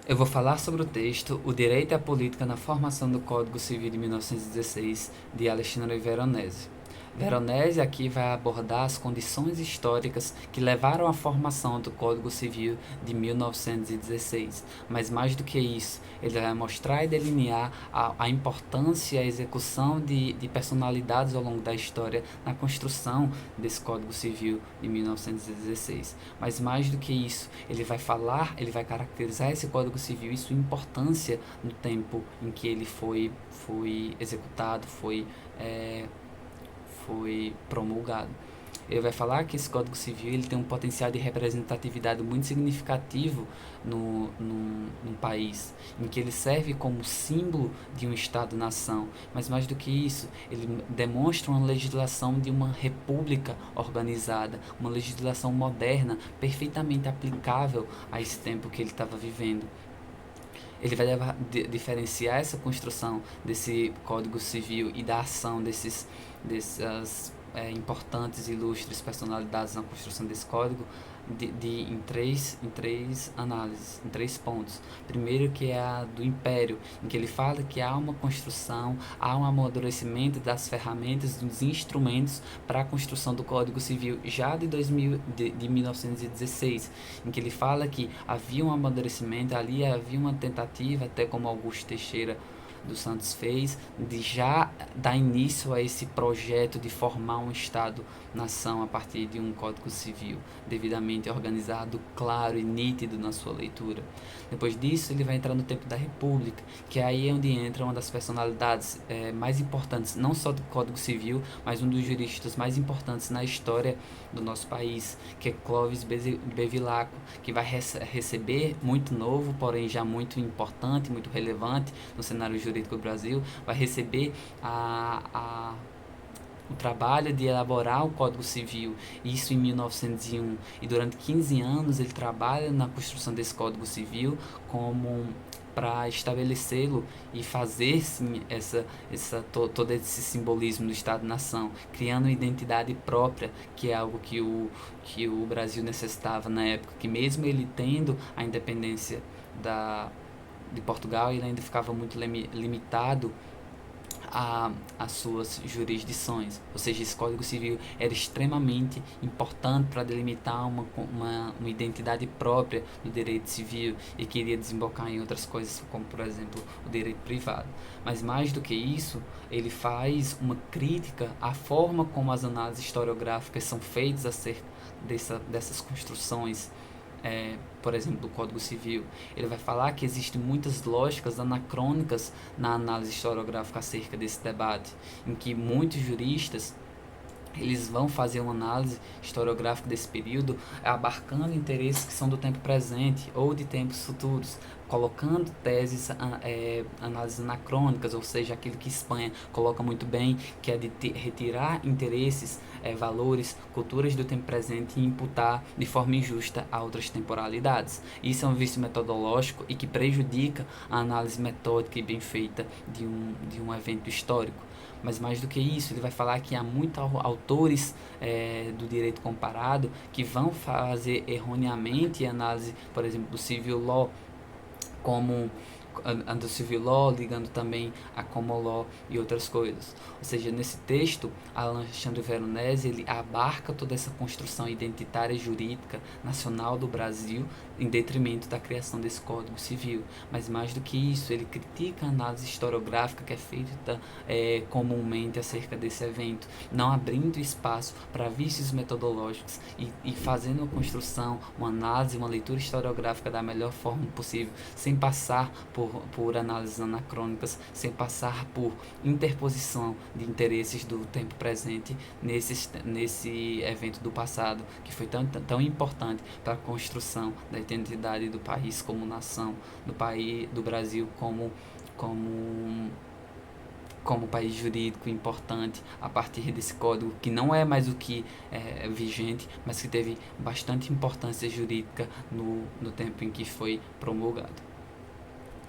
Eu vou falar sobre o texto O Direito e a Política na Formação do Código Civil de 1916, de Alexandre Veronese. Veronese aqui vai abordar as condições históricas que levaram à formação do Código Civil de 1916, mas mais do que isso, ele vai mostrar e delinear a importância e a execução de personalidades ao longo da história na construção desse Código Civil de 1916. Mas mais do que isso, ele vai caracterizar esse Código Civil e sua importância no tempo em que ele foi executado, foi promulgado. Ele vai falar que esse Código Civil ele tem um potencial de representatividade muito significativo num país, em que ele serve como símbolo de um Estado-nação, mas mais do que isso, ele demonstra uma legislação de uma república organizada, uma legislação moderna, perfeitamente aplicável a esse tempo que ele estava vivendo. Ele vai diferenciar essa construção desse Código Civil e da ação dessas importantes e ilustres personalidades na construção desse código em três análises, em três pontos. Primeiro, que é a do Império, em que ele fala que há uma construção, há um amadurecimento das ferramentas, dos instrumentos para a construção do Código Civil já de 1916, em que ele fala que havia um amadurecimento, ali havia uma tentativa, até como Augusto Teixeira dos Santos fez, de já dar início a esse projeto de formar um Estado-nação a partir de um Código Civil devidamente organizado, claro e nítido na sua leitura. Depois disso, ele vai entrar no tempo da República, que aí é onde entra uma das personalidades mais importantes, não só do Código Civil, mas um dos juristas mais importantes na história do nosso país, que é Clovis Bevilacqua, que vai receber, muito novo, porém já muito importante, muito relevante no cenário jurídico do Brasil, vai receber o trabalho de elaborar o Código Civil, isso em 1901, e durante 15 anos ele trabalha na construção desse Código Civil como para estabelecê-lo e fazer sim todo esse simbolismo do Estado-nação, criando uma identidade própria, que é algo que o Brasil necessitava na época, que mesmo ele tendo a independência de Portugal, ele ainda ficava muito limitado às suas jurisdições. Ou seja, esse Código Civil era extremamente importante para delimitar uma identidade própria do direito civil e que iria desembocar em outras coisas, como, por exemplo, o direito privado. Mas mais do que isso, ele faz uma crítica à forma como as análises historiográficas são feitas acerca dessas construções, por exemplo, do Código Civil. Ele vai falar que existem muitas lógicas anacrônicas na análise historiográfica acerca desse debate, em que muitos juristas eles vão fazer uma análise historiográfica desse período, abarcando interesses que são do tempo presente ou de tempos futuros, colocando teses, análises anacrônicas, ou seja, aquilo que Espanha coloca muito bem, que é de retirar interesses, valores, culturas do tempo presente e imputar de forma injusta a outras temporalidades. Isso é um vício metodológico e que prejudica a análise metódica e bem feita de um evento histórico. Mas mais do que isso, ele vai falar que há muitos autores do direito comparado que vão fazer erroneamente análise, por exemplo, do civil law, como do civil law, ligando também a common law e outras coisas. Ou seja, nesse texto, Alexandre Veronese ele abarca toda essa construção identitária e jurídica nacional do Brasil em detrimento da criação desse Código Civil. Mas mais do que isso, ele critica a análise historiográfica que é feita comumente acerca desse evento, não abrindo espaço para vícios metodológicos e fazendo a construção, uma análise, uma leitura historiográfica da melhor forma possível, sem passar por análises anacrônicas, sem passar por interposição de interesses do tempo presente nesse evento do passado, que foi tão importante para a construção da identidade do país como nação, do Brasil como país jurídico importante a partir desse código, que não é mais o que é vigente, mas que teve bastante importância jurídica no tempo em que foi promulgado.